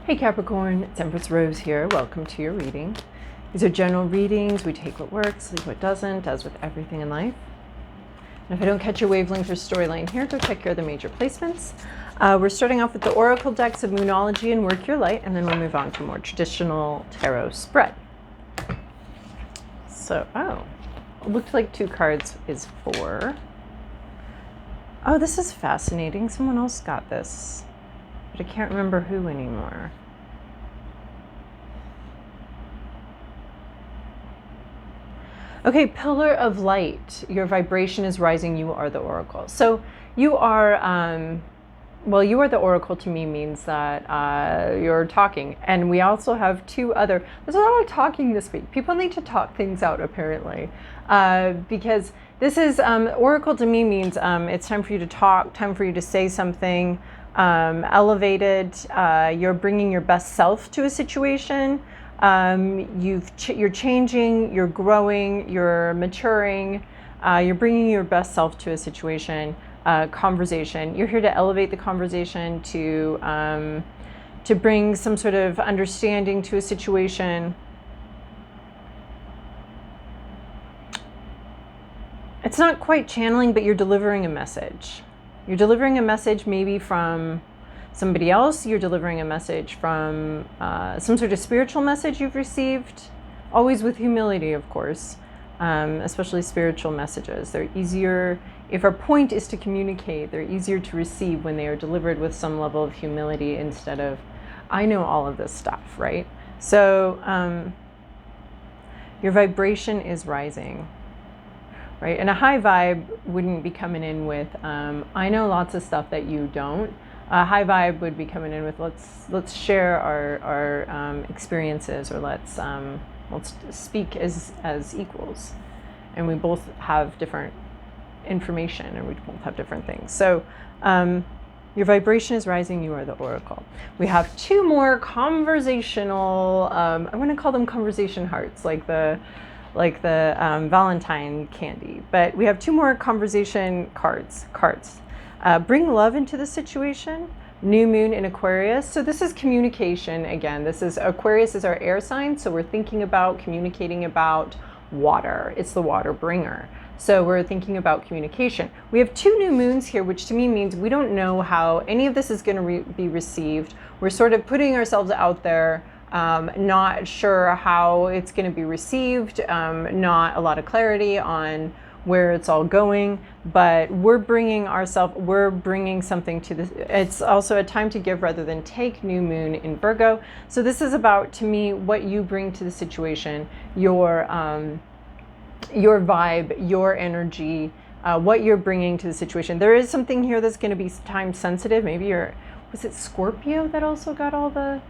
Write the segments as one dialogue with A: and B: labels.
A: Hey Capricorn, it's Empress Rose here. Welcome to your reading. These are general readings. We take what works, leave what doesn't, as with everything in life. And if I don't catch your wavelength or storyline here, go check your other major placements. We're starting off with the Oracle decks of Moonology and Work Your Light, and then we'll move on to more traditional tarot spread. So, it looked like 2 cards is 4. Oh, this is fascinating. Someone else got this, but I can't remember who anymore. Okay, Pillar of Light. Your vibration is rising. You are the Oracle. So you are, you are the Oracle to me means that you're talking. And we also have 2 other, there's a lot of talking this week. People need to talk things out apparently. Because this is, Oracle to me means it's time for you to talk, time for you to say something elevated. You're bringing your best self to a situation. You're changing, you're growing, you're maturing, you're bringing your best self to a situation, conversation. You're here to elevate the conversation, to bring some sort of understanding to a situation. It's not quite channeling, but you're delivering a message. You're delivering a message maybe from somebody else. You're delivering a message from some sort of spiritual message you've received, always with humility, of course, especially spiritual messages. They're easier, if our point is to communicate, they're easier to receive when they are delivered with some level of humility instead of, I know all of this stuff, right? So your vibration is rising, right? And a high vibe wouldn't be coming in with, I know lots of stuff that you don't. A high vibe would be coming in with let's share our experiences, or let's speak as equals, and we both have different information, and we both have different things. So your vibration is rising. You are the Oracle. We have 2 more conversational. I'm going to call them conversation hearts, like the Valentine candy. But we have 2 more conversation cards. Bring love into the situation. New moon in Aquarius. So this is communication again. This is Aquarius is our air sign. So we're thinking about communicating about water. It's the water bringer. So we're thinking about communication. We have 2 new moons here, which to me means we don't know how any of this is going to be received. We're sort of putting ourselves out there. Not sure how it's going to be received. Not a lot of clarity on where it's all going, but we're bringing something to this. It's also a time to give rather than take, new moon in Virgo. So this is about, to me, what you bring to the situation, your vibe, your energy, what you're bringing to the situation. There is something here that's going to be time sensitive. Maybe was it Scorpio that also got all the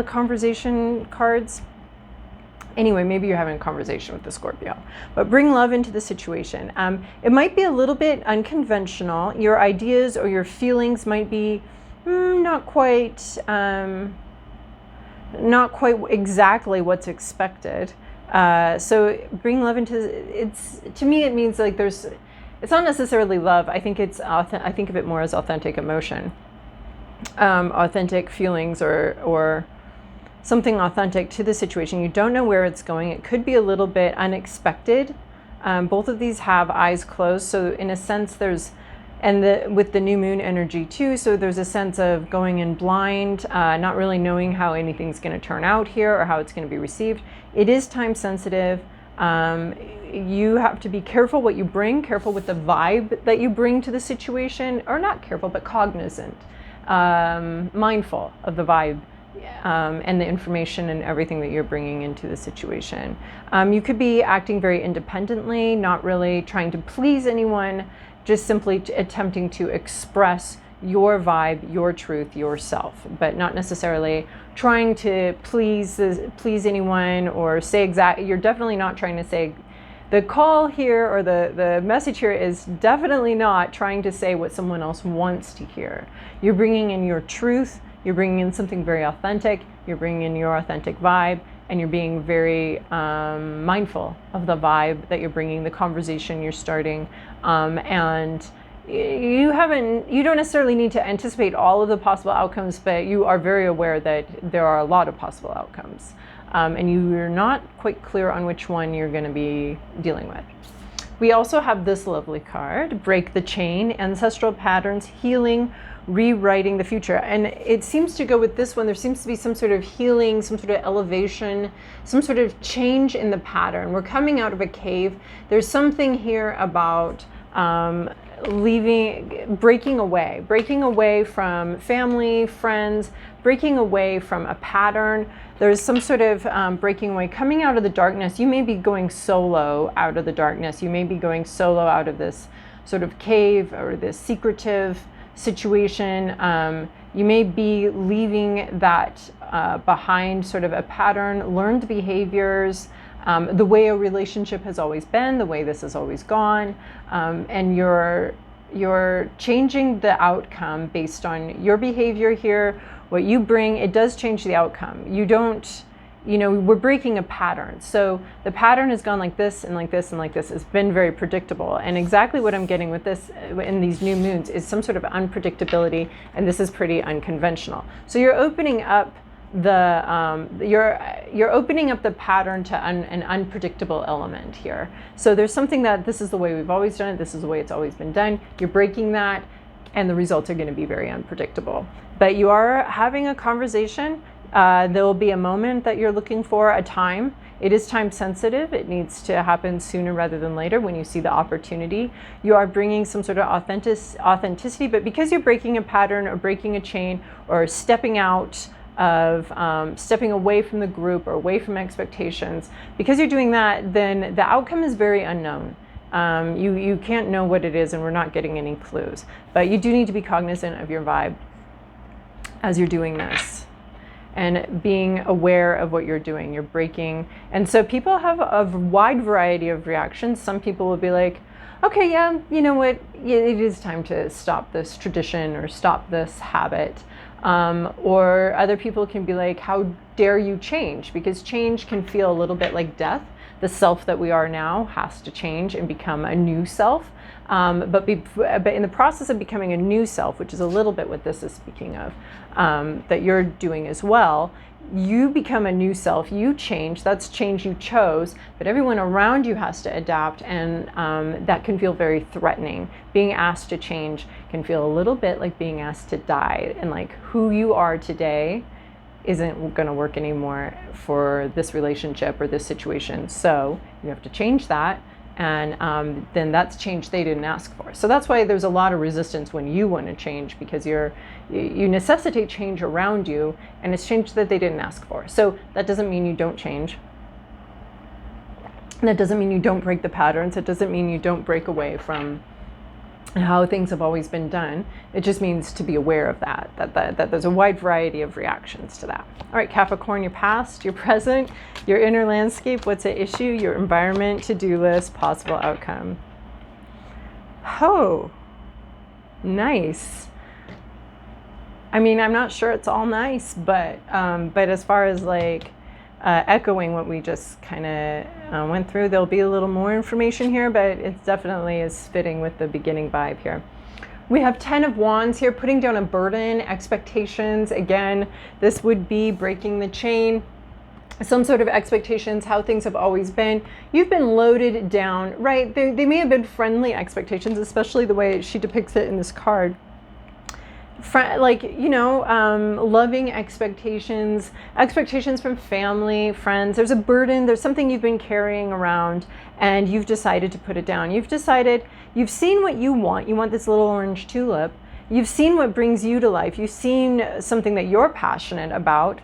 A: conversation cards? Anyway, maybe you're having a conversation with the Scorpio, but bring love into the situation. It might be a little bit unconventional. Your ideas or your feelings might be not quite exactly what's expected. So bring love into it's. To me, it means like it's not necessarily love. I think I think of it more as authentic emotion, authentic feelings, or something authentic to the situation. You don't know where it's going. It could be a little bit unexpected. Both of these have eyes closed. So in a sense with the new moon energy too, so there's a sense of going in blind, not really knowing how anything's going to turn out here or how it's going to be received. It is time sensitive. You have to be careful what you bring, careful with the vibe that you bring to the situation, or not careful, but cognizant, mindful of the vibe. And the information and everything that you're bringing into the situation. You could be acting very independently, not really trying to please anyone, just simply attempting to express your vibe, your truth, yourself, but not necessarily trying to please anyone or say you're definitely not trying to say. The call here, or the message here, is definitely not trying to say what someone else wants to hear. You're bringing in your truth. You're bringing in something very authentic. You're bringing in your authentic vibe, and you're being very mindful of the vibe that you're bringing, the conversation you're starting, and you don't necessarily need to anticipate all of the possible outcomes, but you are very aware that there are a lot of possible outcomes. And you're not quite clear on which one you're going to be dealing with. We also have this lovely card, Break the Chain, Ancestral Patterns, Healing, Rewriting the Future. And it seems to go with this one. There seems to be some sort of healing, some sort of elevation, some sort of change in the pattern. We're coming out of a cave. There's something here about breaking away from family, friends, breaking away from a pattern. There's some sort of breaking away, coming out of the darkness. You may be going solo out of the darkness. You may be going solo out of this sort of cave or this secretive situation. You may be leaving that behind, sort of a pattern, learned behaviors, the way a relationship has always been, the way this has always gone, and you're changing the outcome based on your behavior here, what you bring. It does change the outcome. We're breaking a pattern. So the pattern has gone like this and like this and like this. It's been very predictable. And exactly what I'm getting with this in these new moons is some sort of unpredictability, and this is pretty unconventional. So you're opening up you're opening up the pattern to an unpredictable element here. So there's something that this is the way we've always done it. This is the way it's always been done. You're breaking that, and the results are going to be very unpredictable. But you are having a conversation. There will be a moment that you're looking for, a time. It is time sensitive. It needs to happen sooner rather than later when you see the opportunity. You are bringing some sort of authenticity, but because you're breaking a pattern or breaking a chain or stepping out of stepping away from the group or away from expectations, because you're doing that, then the outcome is very unknown. You can't know what it is, and we're not getting any clues. But you do need to be cognizant of your vibe as you're doing this, and being aware of what you're doing. You're breaking. And so people have a wide variety of reactions. Some people will be like, okay, yeah, you know what, it is time to stop this tradition or stop this habit. Or other people can be like, how dare you change? Because change can feel a little bit like death. The self that we are now has to change and become a new self. But in the process of becoming a new self, which is a little bit what this is speaking of, that you're doing as well, you become a new self, you change, that's change you chose, but everyone around you has to adapt, and that can feel very threatening. Being asked to change can feel a little bit like being asked to die, and like who you are today isn't going to work anymore for this relationship or this situation. So you have to change that, and then that's change they didn't ask for. So that's why there's a lot of resistance when you want to change, because you necessitate change around you, and it's change that they didn't ask for. So that doesn't mean you don't change. That doesn't mean you don't break the patterns. It doesn't mean you don't break away from how things have always been done. It just means to be aware of that there's a wide variety of reactions to that. All right, Capricorn, your past, your present, your inner landscape, what's at issue, your environment, to-do list, possible outcome. Oh, nice. I mean, I'm not sure it's all nice, but as far as like echoing what we just kind of went through, there'll be a little more information here, but it definitely is fitting with the beginning vibe here. We have 10 of Wands here, putting down a burden, expectations. Again, this would be breaking the chain, some sort of expectations, how things have always been. You've been loaded down, right? They may have been friendly expectations, especially the way she depicts it in this card. Loving expectations from family, friends. There's a burden, there's something you've been carrying around, and you've decided to put it down. You've seen what you want this little orange tulip. You've seen what brings you to life. You've seen something that you're passionate about.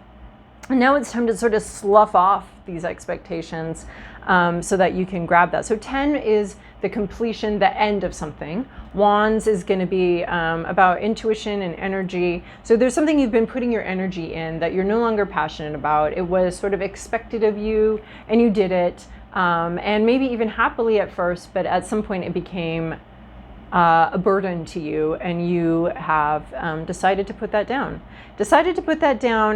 A: And now it's time to sort of slough off these expectations so that you can grab that. So 10 is the completion, the end of something. Wands is going to be about intuition and energy. So there's something you've been putting your energy in that you're no longer passionate about. It was sort of expected of you, and you did it, and maybe even happily at first, but at some point it became a burden to you, and you have decided to put that down.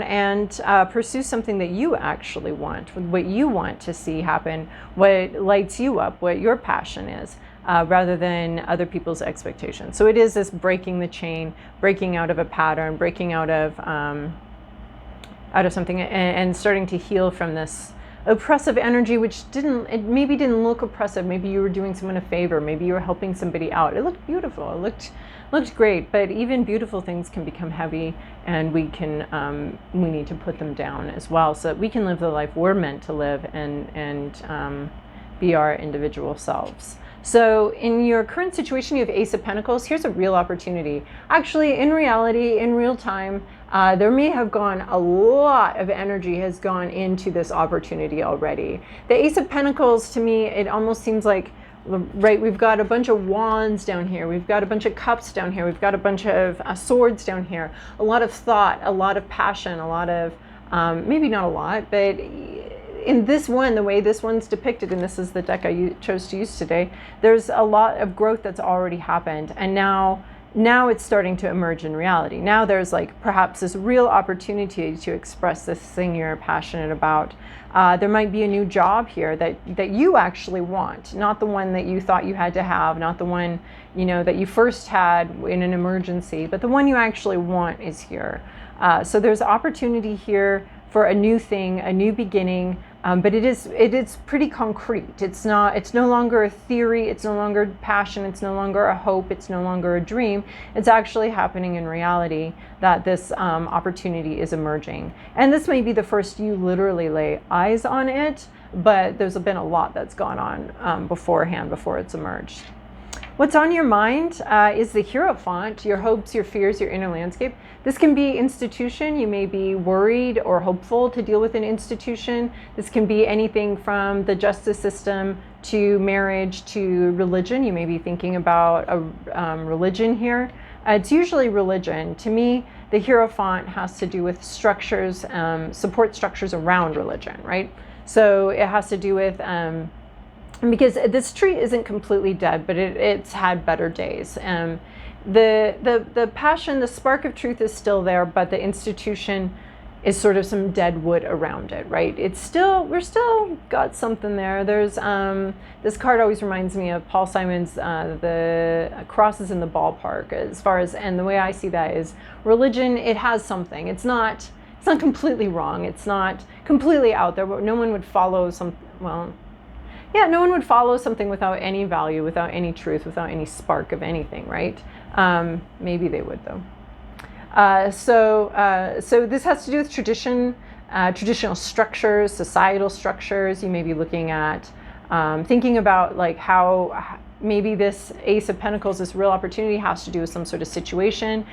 A: And pursue something that you actually want, what you want to see happen, what lights you up, what your passion is. rather than other people's expectations. So it is this breaking the chain, breaking out of a pattern, breaking out of something, and starting to heal from this oppressive energy, which maybe didn't look oppressive. Maybe you were doing someone a favor. Maybe you were helping somebody out. It looked beautiful. It looked great. But even beautiful things can become heavy, and we need to put them down as well, so that we can live the life we're meant to live and be our individual selves. So in your current situation, you have Ace of Pentacles. Here's a real opportunity. Actually, in reality, in real time, there may have gone a lot of energy has gone into this opportunity already. The Ace of Pentacles, to me, it almost seems like, right, we've got a bunch of wands down here. We've got a bunch of cups down here. We've got a bunch of swords down here. A lot of thought, a lot of passion, a lot of, maybe not a lot, but in this one, the way this one's depicted, and this is the deck I chose to use today, there's a lot of growth that's already happened, and now it's starting to emerge in reality. Now there's like perhaps this real opportunity to express this thing you're passionate about. There might be a new job here that you actually want, not the one that you thought you had to have, not the one that you first had in an emergency, but the one you actually want is here. So there's opportunity here for a new thing, a new beginning, but it is pretty concrete. It's no longer a theory, it's no longer passion, it's no longer a hope, it's no longer a dream. It's actually happening in reality that this opportunity is emerging. And this may be the first you literally lay eyes on it, but there's been a lot that's gone on beforehand, before it's emerged. What's on your mind is the Hierophant, your hopes, your fears, your inner landscape. This can be institution. You may be worried or hopeful to deal with an institution. This can be anything from the justice system to marriage to religion. You may be thinking about a religion here. It's usually religion. To me, the Hierophant has to do with structures, support structures around religion, right? So it has to do with because this tree isn't completely dead, but it's had better days. The passion, the spark of truth is still there, but the institution is sort of some dead wood around it, right? We're still got something there. There's this card always reminds me of Paul Simon's the crosses in the ballpark, as far as, and the way I see that is religion, it has something. It's not completely wrong. It's not completely out there, but no one would follow no one would follow something without any value, without any truth, without any spark of anything, right? Maybe they would, though. So this has to do with tradition, traditional structures, societal structures. You may be looking at, thinking about like how maybe this Ace of Pentacles, this real opportunity, has to do with some sort of situation,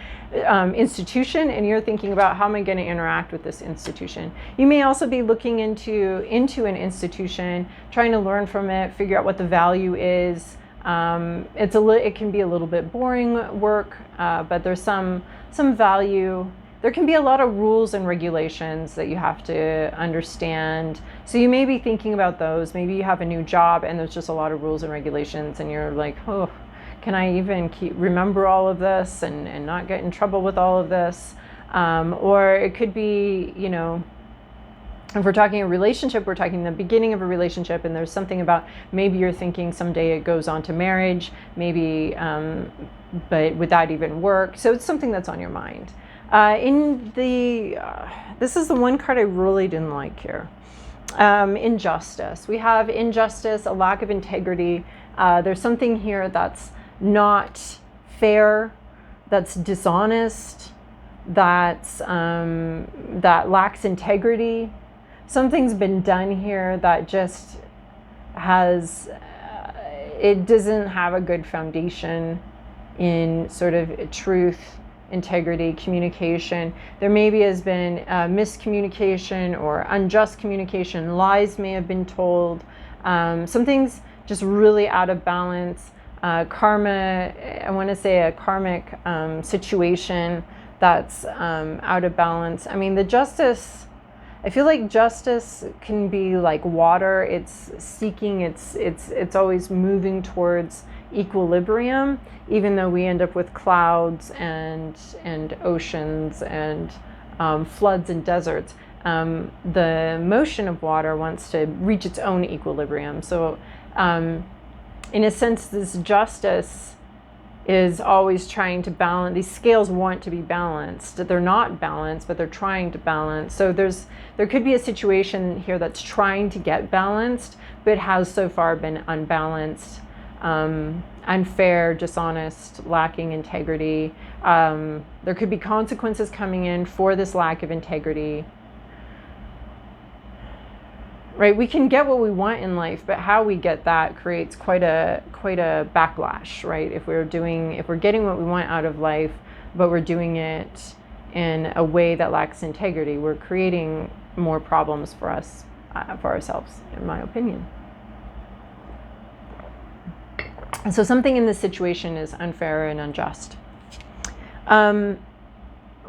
A: institution, and you're thinking about, how am I going to interact with this institution? You may also be looking into an institution, trying to learn from it, figure out what the value is. It can be a little bit boring work, but there's some value. There can be a lot of rules and regulations that you have to understand. So you may be thinking about those. Maybe you have a new job and there's just a lot of rules and regulations, and you're like, oh, can I even remember all of this and not get in trouble with all of this? Or it could be, if we're talking a relationship, we're talking the beginning of a relationship, and there's something about, maybe you're thinking someday it goes on to marriage, maybe, but would that even work? So it's something that's on your mind. This is the one card I really didn't like here. Injustice. We have injustice, a lack of integrity. There's something here that's not fair, that's dishonest, that lacks integrity. Something's been done here that just it doesn't have a good foundation in sort of truth, integrity, communication. There maybe has been miscommunication or unjust communication. Lies may have been told. Something's just really out of balance. Karma, I want to say a karmic situation that's out of balance. I mean, the justice, I feel like justice can be like water. It's seeking, it's always moving towards equilibrium, even though we end up with clouds and oceans and floods and deserts. The motion of water wants to reach its own equilibrium. So in a sense, this justice is always trying to balance. These scales want to be balanced. They're not balanced, but they're trying to balance. So there could be a situation here that's trying to get balanced, but has so far been unbalanced, unfair, dishonest, lacking integrity. There could be consequences coming in for this lack of integrity. Right, we can get what we want in life, but how we get that creates quite a backlash, right? If we're getting what we want out of life, but we're doing it in a way that lacks integrity, we're creating more problems for us, for ourselves, in my opinion. And so something in this situation is unfair and unjust.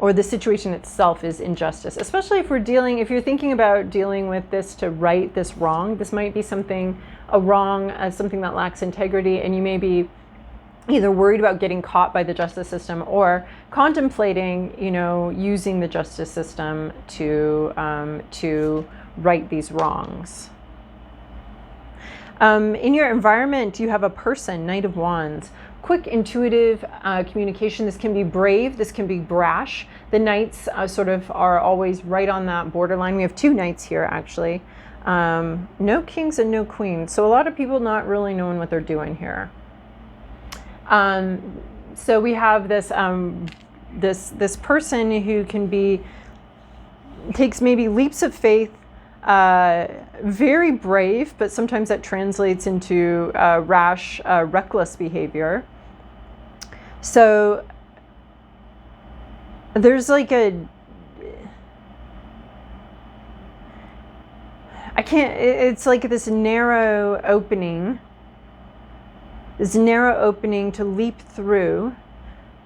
A: Or the situation itself is injustice, especially if you're thinking about dealing with this to right this wrong. This might be something that lacks integrity, and you may be either worried about getting caught by the justice system or contemplating, using the justice system to right these wrongs. In your environment, you have a person, Knight of Wands. Quick, intuitive communication. This can be brave. This can be brash. The Knights are always right on that borderline. We have 2 Knights here, actually. No Kings and no Queens. So a lot of people not really knowing what they're doing here. So we have this this person who takes maybe leaps of faith. Very brave, but sometimes that translates into rash, reckless behavior. So there's it's like this narrow opening to leap through,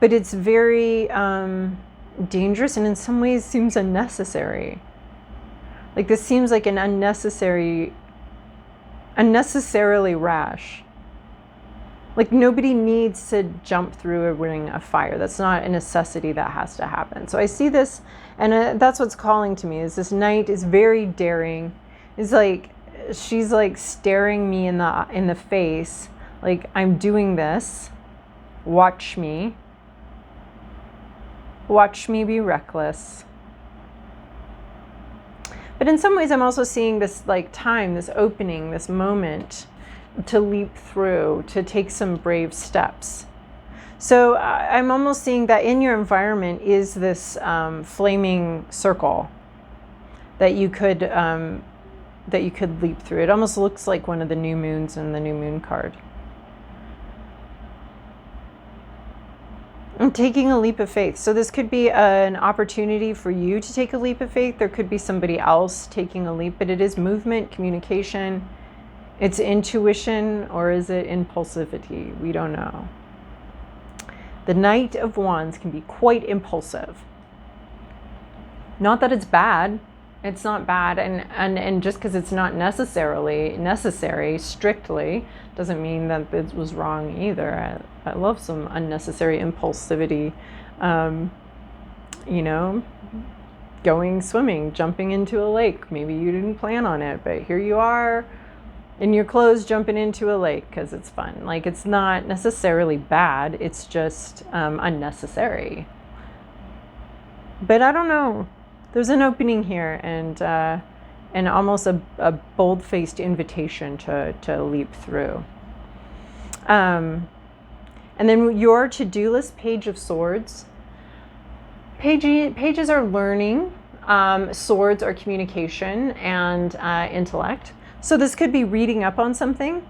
A: but it's very dangerous, and in some ways seems unnecessary. Like this seems like an unnecessarily rash. Like nobody needs to jump through a ring of fire. That's not a necessity that has to happen. So I see this, and that's what's calling to me, is this Knight is very daring. It's like, she's like staring me in the face. Like, I'm doing this. Watch me. Watch me be reckless. But in some ways, I'm also seeing this time, this opening, this moment to leap through, to take some brave steps. So I'm almost seeing that in your environment is this flaming circle that you could leap through. It almost looks like one of the new moons in the new moon card. And taking a leap of faith. So this could be an opportunity for you to take a leap of faith. There could be somebody else taking a leap, but it is movement, communication. It's intuition, or is it impulsivity? We don't know. The Knight of Wands can be quite impulsive. Not that it's bad. It's not bad. And just because it's not necessarily necessary, strictly, doesn't mean that it was wrong either. I love some unnecessary impulsivity. Going swimming, jumping into a lake. Maybe you didn't plan on it, but here you are in your clothes jumping into a lake because it's fun. Like, it's not necessarily bad. It's just unnecessary. But I don't know. There's an opening here, and almost a bold-faced invitation to leap through. And then your to-do list, Page of Swords. Pages are learning. Swords are communication and intellect. So this could be reading up on something.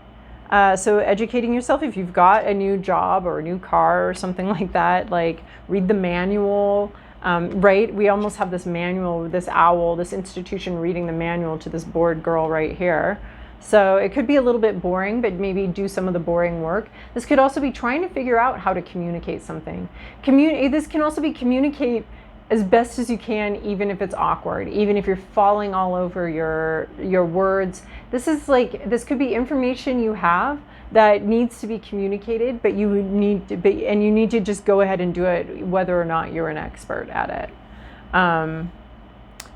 A: So educating yourself. If you've got a new job or a new car or something like that, like read the manual. Right? We almost have this manual, this owl, this institution reading the manual to this bored girl right here. So it could be a little bit boring, but maybe do some of the boring work. This could also be trying to figure out how to communicate something. This can also be communicate as best as you can, even if it's awkward, even if you're falling all over your words. This could be information you have that needs to be communicated, but you need to just go ahead and do it, whether or not you're an expert at it.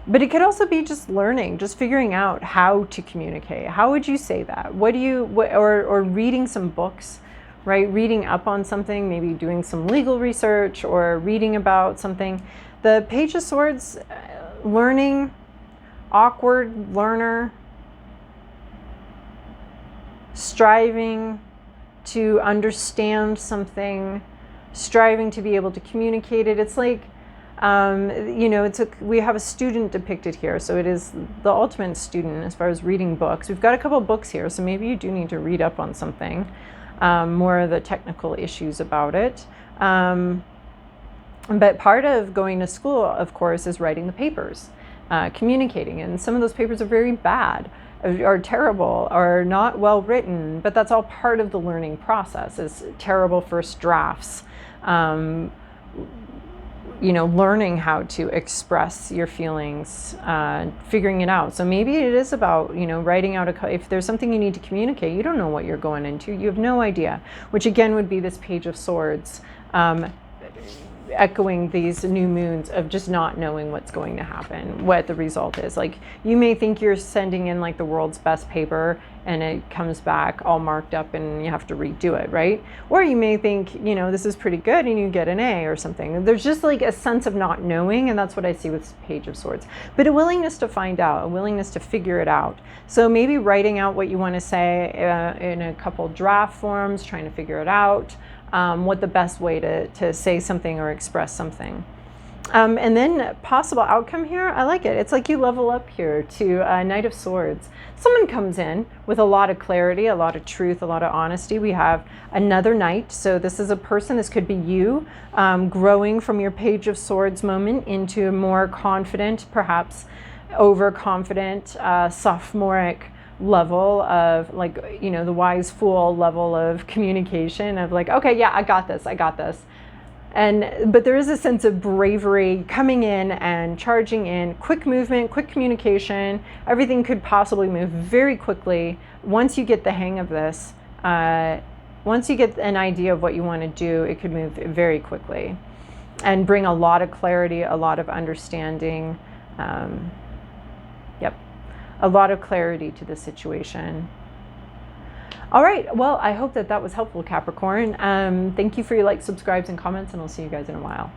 A: But it could also be just learning, just figuring out how to communicate. How would you say that? Or reading some books, right? Reading up on something, maybe doing some legal research or reading about something. The Page of Swords, learning, awkward learner, striving to understand something, striving to be able to communicate it. It's like, you know, we have a student depicted here, so it is the ultimate student as far as reading books. We've got a couple books here, so maybe you do need to read up on something, more of the technical issues about it. But part of going to school, of course, is writing the papers, communicating, and some of those papers are very bad, are terrible, are not well written, but that's all part of the learning process, is terrible first drafts. You know, learning how to express your feelings, figuring it out. So maybe it is about, you know, writing out if there's something you need to communicate, you don't know what you're going into, you have no idea, which again would be this Page of Swords, echoing these new moons of just not knowing what's going to happen, what the result is. Like, you may think you're sending in like the world's best paper and it comes back all marked up and you have to redo it, right? Or you may think, you know, this is pretty good and you get an A or something. There's just like a sense of not knowing, and that's what I see with Page of Swords. But a willingness to find out, a willingness to figure it out. So maybe writing out what you want to say in a couple draft forms, trying to figure it out. What the best way to say something or express something. And then possible outcome here, I like it. It's like you level up here to Knight of Swords. Someone comes in with a lot of clarity, a lot of truth, a lot of honesty. We have another knight. So this is a person, this could be you, growing from your Page of Swords moment into a more confident, perhaps overconfident, sophomoric level of, like, you know, the wise fool level of communication of like, okay, yeah, I got this. But there is a sense of bravery coming in and charging in, quick movement, quick communication. Everything could possibly move very quickly once you get the hang of this. Once you get an idea of what you want to do, it could move very quickly and bring a lot of clarity, a lot of understanding. A lot of clarity to the situation. All right, well, I hope that was helpful, Capricorn. Thank you for your likes, subscribes, and comments, and I'll see you guys in a while.